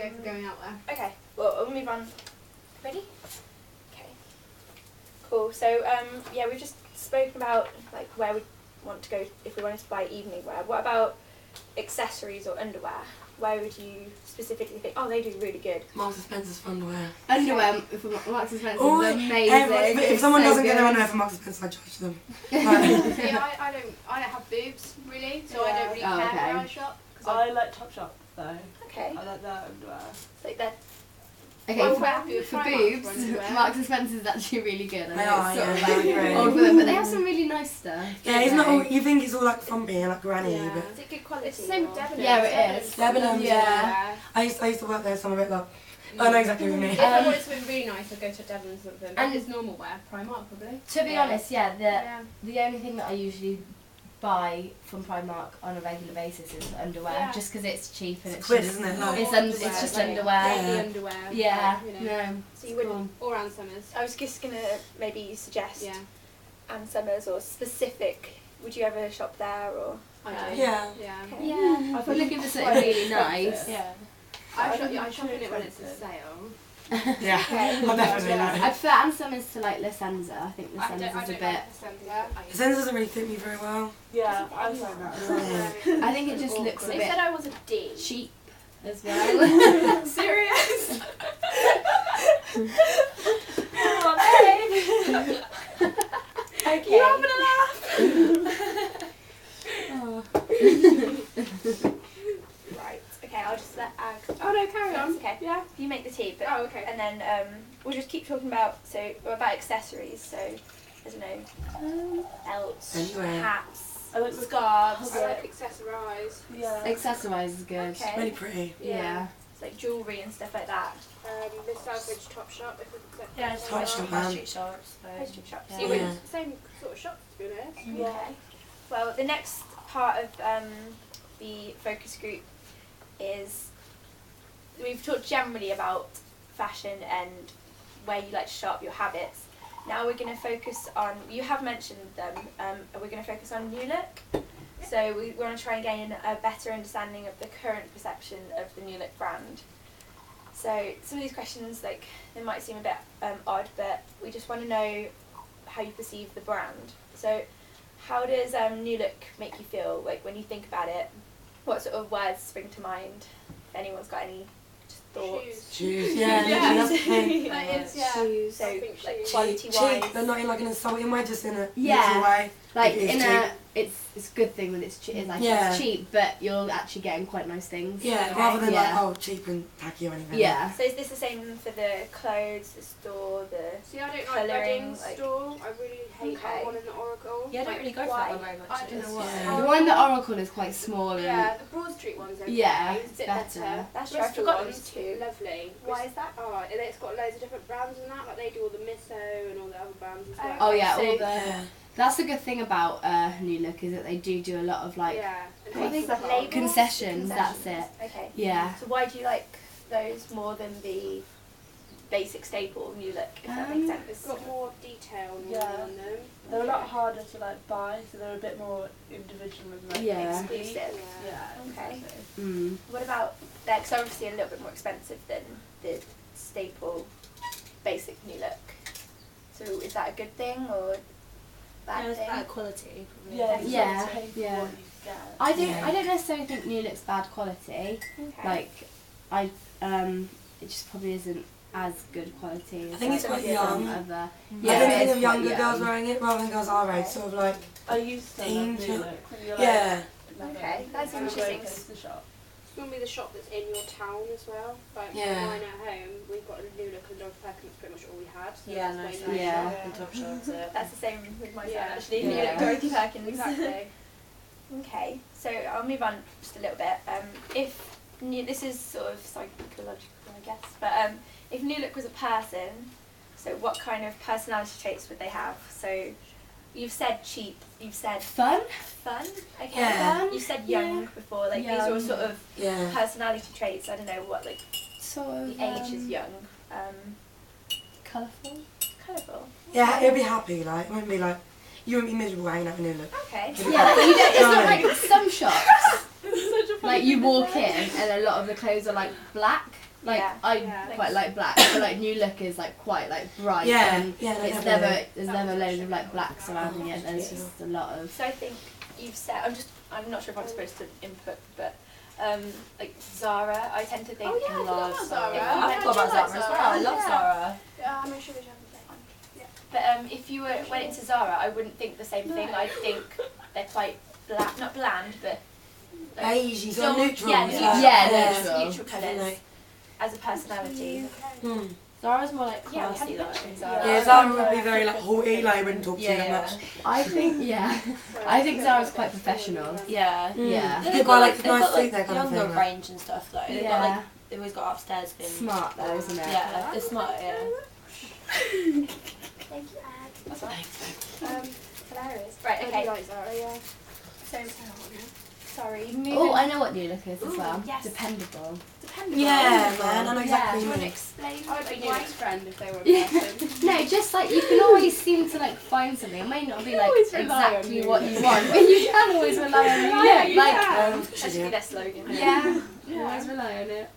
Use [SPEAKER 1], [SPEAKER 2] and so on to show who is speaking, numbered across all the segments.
[SPEAKER 1] go for going out there.
[SPEAKER 2] Okay, well, we'll move on. Ready? Okay. Cool. So, yeah, we've just spoken about like where we want to go if we wanted to buy evening wear. What about accessories or underwear? Where would you specifically think, oh, they do really good?
[SPEAKER 3] Marks and Spencer's for underwear.
[SPEAKER 1] Underwear for Marks and Spencer
[SPEAKER 3] Oh,
[SPEAKER 1] is amazing.
[SPEAKER 3] if someone doesn't get their underwear from Marks and Spencer, I judge them. Like,
[SPEAKER 4] See, I don't have boobs really, so I don't really care where I shop.
[SPEAKER 5] I like Topshop though.
[SPEAKER 2] Okay.
[SPEAKER 5] I like their underwear.
[SPEAKER 2] It's like that.
[SPEAKER 1] Okay,
[SPEAKER 4] Well,
[SPEAKER 1] for
[SPEAKER 4] we're happy with Primark
[SPEAKER 1] boobs,
[SPEAKER 4] for underwear.
[SPEAKER 1] Marks and Spencer is actually really good. I
[SPEAKER 3] They
[SPEAKER 1] know
[SPEAKER 3] are,
[SPEAKER 1] it's sort
[SPEAKER 3] yeah,
[SPEAKER 1] of
[SPEAKER 3] they're great.
[SPEAKER 1] like old for them, but they have some really nice stuff.
[SPEAKER 3] yeah, it's not all, you think it's all like frumpy and like granny,
[SPEAKER 4] Yeah.
[SPEAKER 3] but
[SPEAKER 2] Is it good quality?
[SPEAKER 4] It's the same
[SPEAKER 2] or-
[SPEAKER 4] with Debenhams.
[SPEAKER 1] Yeah, it is.
[SPEAKER 3] Debenhams,
[SPEAKER 1] Yeah.
[SPEAKER 3] I used to work there, some of it like, I know exactly what you mean.
[SPEAKER 4] If I wanted something really nice, I'd go to Debenhams with them.
[SPEAKER 1] And
[SPEAKER 4] And it's normal wear, Primark probably.
[SPEAKER 1] To be
[SPEAKER 2] Yeah.
[SPEAKER 1] honest, yeah,
[SPEAKER 4] Yeah.
[SPEAKER 1] the only thing that I usually buy from Primark on a regular basis is underwear,
[SPEAKER 4] Yeah.
[SPEAKER 1] just because it's cheap and it's
[SPEAKER 3] Quid,
[SPEAKER 1] just,
[SPEAKER 3] isn't it? Like,
[SPEAKER 1] it's just
[SPEAKER 4] like
[SPEAKER 1] underwear.
[SPEAKER 4] daily
[SPEAKER 3] Yeah.
[SPEAKER 4] underwear.
[SPEAKER 1] Yeah,
[SPEAKER 4] like, you know.
[SPEAKER 1] no.
[SPEAKER 2] So you wouldn't.
[SPEAKER 1] Cool.
[SPEAKER 4] Or Ann Summers.
[SPEAKER 2] I was just gonna maybe suggest
[SPEAKER 4] Yeah.
[SPEAKER 2] Ann Summers or specific. Would you ever shop there or?
[SPEAKER 4] I do.
[SPEAKER 3] Yeah.
[SPEAKER 4] Yeah.
[SPEAKER 2] Okay.
[SPEAKER 1] Yeah, if we're looking for something really nice.
[SPEAKER 5] Yeah.
[SPEAKER 4] I shop in it when it's a sale.
[SPEAKER 3] Yeah, I definitely
[SPEAKER 4] Yeah.
[SPEAKER 1] I
[SPEAKER 3] know.
[SPEAKER 1] prefer Ann Summers to like Licenza. I think
[SPEAKER 4] I don't
[SPEAKER 1] Licenza's a
[SPEAKER 4] like
[SPEAKER 1] bit.
[SPEAKER 3] The sense doesn't really fit me very well.
[SPEAKER 5] Yeah, I find that as well.
[SPEAKER 1] I think it just looks a
[SPEAKER 4] They
[SPEAKER 1] bit
[SPEAKER 4] said I was a D.
[SPEAKER 1] cheap as well.
[SPEAKER 4] Serious?
[SPEAKER 2] Okay.
[SPEAKER 4] You having a laugh?
[SPEAKER 1] Oh.
[SPEAKER 2] Right. Okay. I'll just let Ag.
[SPEAKER 4] Oh no, carry on.
[SPEAKER 2] That's okay.
[SPEAKER 4] Yeah.
[SPEAKER 2] You make the tea, but
[SPEAKER 4] Oh, okay.
[SPEAKER 2] and then we'll just keep talking about about accessories. So I don't know, belts,
[SPEAKER 3] Underwear.
[SPEAKER 2] hats,
[SPEAKER 5] I like the
[SPEAKER 2] scarves.
[SPEAKER 4] I like accessorize.
[SPEAKER 5] Yeah.
[SPEAKER 1] Accessorise is good.
[SPEAKER 2] Okay.
[SPEAKER 3] Really pretty.
[SPEAKER 1] Yeah.
[SPEAKER 2] It's like jewellery and stuff like that.
[SPEAKER 4] Miss Southbridge Topshop. If it's accept.
[SPEAKER 5] Yeah, it's
[SPEAKER 3] Touch
[SPEAKER 5] like
[SPEAKER 3] them, man.
[SPEAKER 5] high street shops.
[SPEAKER 2] High street shops.
[SPEAKER 1] Yeah.
[SPEAKER 4] See,
[SPEAKER 3] Yeah.
[SPEAKER 4] we're the same sort of shop to be honest.
[SPEAKER 5] Yeah.
[SPEAKER 2] Okay. Well, the next part of the focus group is we've talked generally about fashion and where you like to shop, your habits. Now we're going to focus on, you have mentioned them, we're going to focus on New Look. So we want to try and gain a better understanding of the current perception of the New Look brand. So some of these questions, like, they might seem a bit odd, but we just want to know how you perceive the brand. So how does New Look make you feel, like, when you think about it? What sort of words spring to mind? If anyone's got any thoughts.
[SPEAKER 3] Shoes, yeah,
[SPEAKER 4] Yeah.
[SPEAKER 3] that's the thing.
[SPEAKER 4] That is, yeah.
[SPEAKER 1] Shoes.
[SPEAKER 2] So,
[SPEAKER 4] I think
[SPEAKER 2] like,
[SPEAKER 4] shoes.
[SPEAKER 2] quality-wise.
[SPEAKER 3] Cheap, but not in like an insulting way, just in a
[SPEAKER 1] Yeah.
[SPEAKER 3] neutral way.
[SPEAKER 1] Like
[SPEAKER 3] It is
[SPEAKER 1] in
[SPEAKER 3] cheap.
[SPEAKER 1] a, it's a good thing when it's cheap. It's like
[SPEAKER 3] Yeah.
[SPEAKER 1] it's cheap, but you're actually getting quite nice things.
[SPEAKER 3] Yeah,
[SPEAKER 2] Okay.
[SPEAKER 3] rather than
[SPEAKER 1] Yeah.
[SPEAKER 3] like, oh, cheap and tacky or anything.
[SPEAKER 1] Yeah.
[SPEAKER 2] So is this the same for the clothes, the store, the...
[SPEAKER 4] See, I don't like
[SPEAKER 2] Colouring,
[SPEAKER 4] Reading
[SPEAKER 2] like-
[SPEAKER 4] store. I really hate
[SPEAKER 2] Okay.
[SPEAKER 4] that one in the Oracle.
[SPEAKER 5] Yeah, I don't really go for
[SPEAKER 2] Why?
[SPEAKER 5] that one very much.
[SPEAKER 4] I don't know why.
[SPEAKER 3] Yeah.
[SPEAKER 1] The one that Oracle is quite small and
[SPEAKER 4] Yeah, the Broad Street one's okay.
[SPEAKER 1] Yeah,
[SPEAKER 4] it's a bit
[SPEAKER 1] better.
[SPEAKER 4] better.
[SPEAKER 2] That's true, I
[SPEAKER 4] Bristol
[SPEAKER 2] forgot there
[SPEAKER 4] one's
[SPEAKER 2] was two.
[SPEAKER 4] lovely.
[SPEAKER 2] Why is that?
[SPEAKER 4] Oh, and it's got loads of different brands and that. Like they do all the Miso and all the other brands as well.
[SPEAKER 1] oh yeah,
[SPEAKER 2] So-
[SPEAKER 1] all the.
[SPEAKER 3] Yeah.
[SPEAKER 1] That's the good thing about New Look is that they do a lot of like
[SPEAKER 4] yeah. And
[SPEAKER 2] What are they
[SPEAKER 4] Hazel
[SPEAKER 2] called?
[SPEAKER 4] Club.
[SPEAKER 2] Labels?
[SPEAKER 1] concessions. That's it.
[SPEAKER 2] Okay.
[SPEAKER 1] Yeah.
[SPEAKER 2] So why do you like those more than the basic staple New Look, if that makes sense?
[SPEAKER 4] It's got more detail
[SPEAKER 5] Yeah.
[SPEAKER 4] on them.
[SPEAKER 5] They're a lot harder to like buy, so they're a bit more individual and like
[SPEAKER 1] Yeah.
[SPEAKER 2] Exclusive.
[SPEAKER 5] Yeah.
[SPEAKER 2] Okay.
[SPEAKER 5] exactly.
[SPEAKER 1] Mm.
[SPEAKER 2] What about, because obviously a little bit more expensive than the staple basic New Look. So is that a good thing or bad
[SPEAKER 6] it's
[SPEAKER 2] thing?
[SPEAKER 6] bad quality. Probably.
[SPEAKER 5] Yeah,
[SPEAKER 2] Yeah,
[SPEAKER 5] you
[SPEAKER 1] yeah,
[SPEAKER 5] sort of pay for
[SPEAKER 1] yeah.
[SPEAKER 5] what you get.
[SPEAKER 1] I don't.
[SPEAKER 3] Yeah.
[SPEAKER 1] I don't necessarily think New Look's bad quality.
[SPEAKER 2] Okay.
[SPEAKER 1] Like, it just probably isn't as good quality as
[SPEAKER 3] I think it's
[SPEAKER 1] like,
[SPEAKER 3] quite
[SPEAKER 1] some
[SPEAKER 3] young.
[SPEAKER 1] other.
[SPEAKER 3] I
[SPEAKER 1] Yeah,
[SPEAKER 3] think
[SPEAKER 1] it
[SPEAKER 3] think
[SPEAKER 1] is
[SPEAKER 3] of
[SPEAKER 1] quite
[SPEAKER 3] younger
[SPEAKER 1] young.
[SPEAKER 3] girls wearing it rather than girls our age, sort of like,
[SPEAKER 5] I used to love
[SPEAKER 3] Teen
[SPEAKER 5] New
[SPEAKER 3] to-
[SPEAKER 5] Look. When you're
[SPEAKER 3] yeah.
[SPEAKER 5] like,
[SPEAKER 2] Okay, that's
[SPEAKER 5] when you're
[SPEAKER 2] interesting.
[SPEAKER 5] going to the shop.
[SPEAKER 4] It's normally the shop that's in your town as well. Like
[SPEAKER 3] Yeah.
[SPEAKER 4] mine at home, we've got a New Look and Dog Perkins, pretty much all we had. So
[SPEAKER 6] Yeah,
[SPEAKER 4] that's
[SPEAKER 6] nice.
[SPEAKER 4] way nicer.
[SPEAKER 1] Yeah.
[SPEAKER 6] And top shops.
[SPEAKER 2] That's the same with myself
[SPEAKER 4] Yeah.
[SPEAKER 2] actually.
[SPEAKER 1] Yeah.
[SPEAKER 2] New Look, Dorothy Perkins.
[SPEAKER 4] Exactly.
[SPEAKER 2] Okay, so I'll move on just a little bit. This is sort of psychological, I guess, but if New Look was a person, so what kind of personality traits would they have? So you've said cheap, you've said
[SPEAKER 1] Fun.
[SPEAKER 2] fun, okay.
[SPEAKER 3] Yeah.
[SPEAKER 2] You said young before, like these are all
[SPEAKER 1] Young.
[SPEAKER 2] sort of
[SPEAKER 3] yeah.
[SPEAKER 2] personality traits. I don't know what, like
[SPEAKER 1] Sort of.
[SPEAKER 2] the age is young,
[SPEAKER 1] Colourful.
[SPEAKER 2] colourful.
[SPEAKER 3] Yeah, it'll be happy, like, it won't be like, you won't be miserable hanging out with New Look.
[SPEAKER 2] Okay.
[SPEAKER 1] Yeah, you don't, it's not like some shops.
[SPEAKER 5] It's such a
[SPEAKER 1] like you walk in and a lot of the clothes are like black. Like
[SPEAKER 2] Yeah.
[SPEAKER 1] I
[SPEAKER 4] Yeah.
[SPEAKER 1] quite like black, but like New Look is like quite like bright.
[SPEAKER 3] Yeah,
[SPEAKER 1] And
[SPEAKER 3] yeah,
[SPEAKER 1] it's
[SPEAKER 3] definitely.
[SPEAKER 1] there's never loads of like black surrounding it. There's just a lot of.
[SPEAKER 2] So I think you've said, I'm not sure if I'm supposed to input, but like Zara, I tend to think.
[SPEAKER 4] Oh, yeah, I forgot about Zara.
[SPEAKER 2] If you
[SPEAKER 4] I
[SPEAKER 2] went
[SPEAKER 4] forgot
[SPEAKER 2] to
[SPEAKER 4] about
[SPEAKER 2] Zara
[SPEAKER 4] Zara as well. I love
[SPEAKER 2] Yeah.
[SPEAKER 4] Zara. Yeah, I'm sure they have the
[SPEAKER 2] But if you went into Zara, I wouldn't think the same thing.
[SPEAKER 4] No.
[SPEAKER 2] I think they're quite not bland, but
[SPEAKER 3] Beige, sort of
[SPEAKER 2] dull-
[SPEAKER 3] neutral.
[SPEAKER 2] Yeah,
[SPEAKER 3] like,
[SPEAKER 2] neutral,
[SPEAKER 1] Yeah, neutral.
[SPEAKER 2] neutral colours
[SPEAKER 3] Definitely.
[SPEAKER 2] as a personality.
[SPEAKER 3] Hmm.
[SPEAKER 5] Zara's more like
[SPEAKER 2] Yeah, we
[SPEAKER 5] classy
[SPEAKER 2] haven't
[SPEAKER 5] though.
[SPEAKER 2] mentioned Zara.
[SPEAKER 3] Yeah, Zara would be very like haughty, like wouldn't talk to you
[SPEAKER 5] Yeah,
[SPEAKER 3] that
[SPEAKER 5] yeah.
[SPEAKER 3] much.
[SPEAKER 1] I think I think Zara's quite professional.
[SPEAKER 5] Yeah.
[SPEAKER 1] Yeah.
[SPEAKER 3] They've got like nice suit
[SPEAKER 5] like
[SPEAKER 3] there kind of
[SPEAKER 5] younger
[SPEAKER 3] thing.
[SPEAKER 5] range and stuff though. They've got
[SPEAKER 1] Yeah.
[SPEAKER 5] like they've always got upstairs things.
[SPEAKER 1] Smart though, isn't it?
[SPEAKER 5] Yeah, they're smart. Yeah.
[SPEAKER 2] Thank you, Ad.
[SPEAKER 3] That's nice.
[SPEAKER 2] Hilarious. Right,
[SPEAKER 4] I
[SPEAKER 2] okay.
[SPEAKER 4] do like Zara, yeah.
[SPEAKER 2] So, sorry, moving.
[SPEAKER 1] Oh, I know what New Look is as
[SPEAKER 2] Ooh,
[SPEAKER 1] well.
[SPEAKER 2] yes.
[SPEAKER 1] Dependable.
[SPEAKER 2] Dependable.
[SPEAKER 3] Yeah, man, I know
[SPEAKER 2] Yeah,
[SPEAKER 3] exactly
[SPEAKER 2] do you
[SPEAKER 3] what
[SPEAKER 2] want
[SPEAKER 3] you
[SPEAKER 2] to explain?
[SPEAKER 4] I'd be
[SPEAKER 2] why?
[SPEAKER 4] Newt's friend if they were a
[SPEAKER 1] Yeah.
[SPEAKER 4] person.
[SPEAKER 1] No, just like you can always seem to like find something. It may not be like
[SPEAKER 4] always rely on
[SPEAKER 1] exactly
[SPEAKER 4] New
[SPEAKER 1] what
[SPEAKER 4] Look.
[SPEAKER 1] you want, but you can always rely on New
[SPEAKER 4] Yeah,
[SPEAKER 1] Look.
[SPEAKER 4] you
[SPEAKER 1] Like
[SPEAKER 4] can.
[SPEAKER 2] That should be their slogan.
[SPEAKER 1] yeah,
[SPEAKER 4] Yeah.
[SPEAKER 1] always rely on it.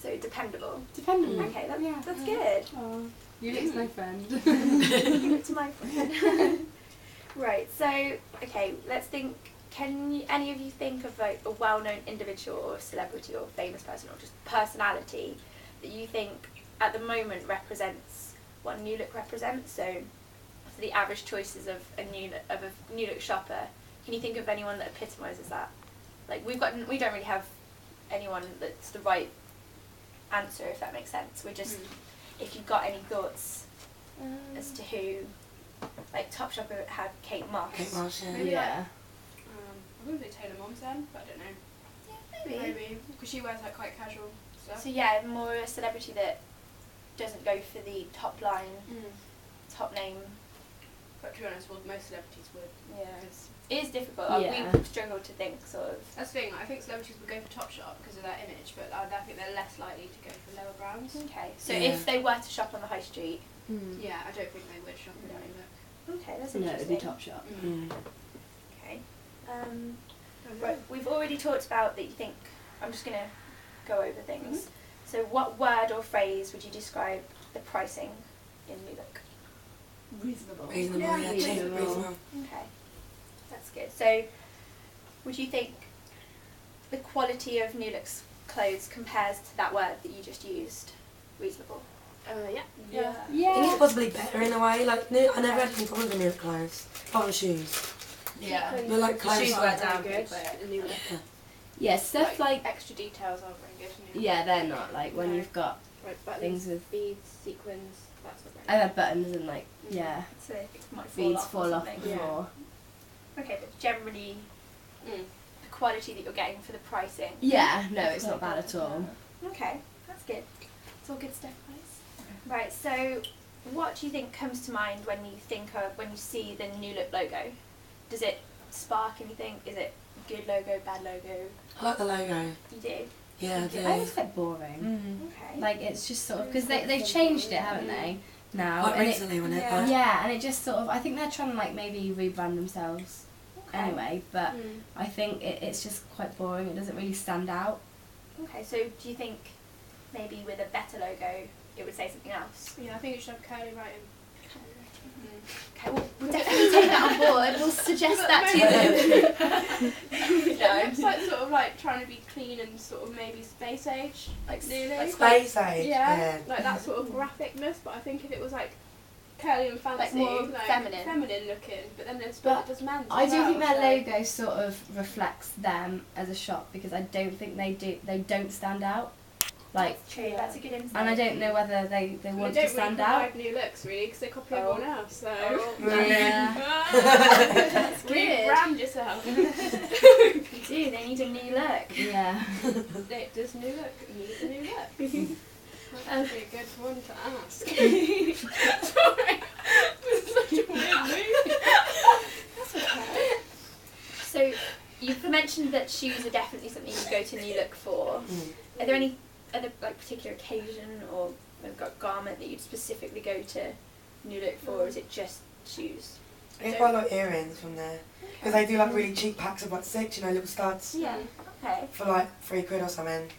[SPEAKER 2] So dependable.
[SPEAKER 1] Dependable.
[SPEAKER 2] Okay, that's
[SPEAKER 1] Yeah.
[SPEAKER 2] good.
[SPEAKER 1] Oh, New Look's my friend.
[SPEAKER 2] It's my friend. Right. So, okay, let's think. Can any of you think of like a well-known individual or celebrity or famous person or just personality that you think at the moment represents what New Look represents? So, for the average choices of a New Look shopper, can you think of anyone that epitomises that? Like we don't really have anyone that's the right answer, if that makes sense. We're just if you've got any thoughts as to who, like Topshop had Kate Moss.
[SPEAKER 3] Kate Moss, yeah.
[SPEAKER 4] Maybe
[SPEAKER 1] Yeah.
[SPEAKER 4] I wouldn't say Taylor Momsen, but I don't know.
[SPEAKER 2] Maybe.
[SPEAKER 4] Maybe. Because she wears like quite casual stuff.
[SPEAKER 2] So yeah, more a celebrity that doesn't go for the top line, top name.
[SPEAKER 4] But to be honest, well, most celebrities would.
[SPEAKER 2] Yeah.
[SPEAKER 4] Because
[SPEAKER 2] It is difficult.
[SPEAKER 1] Yeah.
[SPEAKER 2] We've struggled to think sort of.
[SPEAKER 4] that's the thing, I think celebrities would go for Topshop because of their image, but I think they're less likely to go for lower brands.
[SPEAKER 2] Okay. So
[SPEAKER 3] Yeah.
[SPEAKER 2] if they were to shop on the high street,
[SPEAKER 4] Yeah, I don't think they would shop in
[SPEAKER 2] No.
[SPEAKER 4] New Look.
[SPEAKER 2] okay, that's
[SPEAKER 1] No,
[SPEAKER 2] interesting.
[SPEAKER 1] it'd be Topshop.
[SPEAKER 3] Mm.
[SPEAKER 2] Okay. Right, we've already talked about that you think, I'm just going to go over things. So what word or phrase would you describe the pricing in New Look?
[SPEAKER 1] Reasonable.
[SPEAKER 3] Reasonable,
[SPEAKER 4] Yeah,
[SPEAKER 3] yeah,
[SPEAKER 1] reasonable.
[SPEAKER 3] reasonable.
[SPEAKER 2] Okay, that's good. So would you think the quality of New Look's clothes compares to that word that you just used? Reasonable?
[SPEAKER 4] Yeah.
[SPEAKER 2] Yeah.
[SPEAKER 3] I think it's possibly better in a way. Like, I never had any problems with New Look clothes. Apart from shoes.
[SPEAKER 5] Yeah.
[SPEAKER 3] But like
[SPEAKER 5] The
[SPEAKER 3] clothes.
[SPEAKER 5] shoes
[SPEAKER 3] like-
[SPEAKER 5] wear down
[SPEAKER 4] Very
[SPEAKER 5] pretty
[SPEAKER 4] good
[SPEAKER 5] quick.
[SPEAKER 4] in New Look.
[SPEAKER 1] Yeah, stuff like
[SPEAKER 4] extra details aren't very good in New Look.
[SPEAKER 1] yeah, they're not like when
[SPEAKER 4] No.
[SPEAKER 1] you've got
[SPEAKER 4] Like buttons,
[SPEAKER 1] things with
[SPEAKER 4] beads, sequins, that sort of
[SPEAKER 1] I
[SPEAKER 4] thing.
[SPEAKER 1] have buttons and like yeah,
[SPEAKER 2] So it might
[SPEAKER 1] beads
[SPEAKER 2] fall
[SPEAKER 1] fall
[SPEAKER 2] off
[SPEAKER 1] off
[SPEAKER 2] or something.
[SPEAKER 4] Yeah.
[SPEAKER 1] before.
[SPEAKER 2] Okay, but generally
[SPEAKER 4] Mm.
[SPEAKER 2] the quality that you're getting for the pricing.
[SPEAKER 1] Yeah, no, it's not bad at all.
[SPEAKER 2] Okay, that's good. It's all good stuff, guys. Right, so what do you think comes to mind when you when you see the New Look logo? Does it spark anything? Is it good logo, bad logo?
[SPEAKER 3] I like the logo.
[SPEAKER 2] You do?
[SPEAKER 3] Yeah, I
[SPEAKER 1] I think
[SPEAKER 3] do.
[SPEAKER 1] it's quite boring.
[SPEAKER 2] Okay.
[SPEAKER 1] Like it's just sort of because they've changed it, haven't they? Now
[SPEAKER 3] Quite
[SPEAKER 1] and it,
[SPEAKER 3] recently, wasn't it?
[SPEAKER 2] yeah.
[SPEAKER 3] But
[SPEAKER 1] yeah, and it just sort of I think they're trying to like maybe rebrand themselves
[SPEAKER 2] Okay.
[SPEAKER 1] anyway, but
[SPEAKER 4] Mm.
[SPEAKER 1] I think it's just quite boring. It doesn't really stand out.
[SPEAKER 2] Okay, so do you think maybe with a better logo it would say something else?
[SPEAKER 4] Yeah, I think it should have curly writing.
[SPEAKER 2] Okay, we'll definitely take that on board. We'll suggest that to them.
[SPEAKER 4] Yeah, it's like sort of like trying to be clean and sort of maybe space age,
[SPEAKER 2] Like
[SPEAKER 4] nearly.
[SPEAKER 3] Space Age.
[SPEAKER 4] Yeah, like that sort of graphicness. But I think if it was like curly and fancy,
[SPEAKER 2] more feminine.
[SPEAKER 4] feminine looking, but then there's
[SPEAKER 1] But
[SPEAKER 4] it does men's.
[SPEAKER 1] I
[SPEAKER 4] as
[SPEAKER 1] do
[SPEAKER 4] well,
[SPEAKER 1] think their
[SPEAKER 4] so-
[SPEAKER 1] logo sort of reflects them as a shop because I don't think they don't stand out. Like,
[SPEAKER 2] True, that's a good insight.
[SPEAKER 1] and I don't know whether they
[SPEAKER 4] They
[SPEAKER 1] want
[SPEAKER 4] don't
[SPEAKER 1] to stand
[SPEAKER 4] really
[SPEAKER 1] out.
[SPEAKER 4] provide new looks really because they copy
[SPEAKER 2] Oh.
[SPEAKER 4] everyone else. So
[SPEAKER 1] Yeah.
[SPEAKER 2] That's good.
[SPEAKER 4] rebrand yourself.
[SPEAKER 2] You do, they need a new look.
[SPEAKER 1] Yeah.
[SPEAKER 4] Does new look need a new look? That would be a good one to ask. Sorry, it's such a weird move.
[SPEAKER 2] That's okay. So you've mentioned that shoes are definitely something you go to New Look for. Are there any other like particular occasion or garment that you'd specifically go to New Look for, or is it just shoes?
[SPEAKER 3] I get quite a lot of earrings from there. Because they do like really cheap packs of like 6, you know, little studs.
[SPEAKER 2] Yeah. Okay.
[SPEAKER 3] For like £3 or something.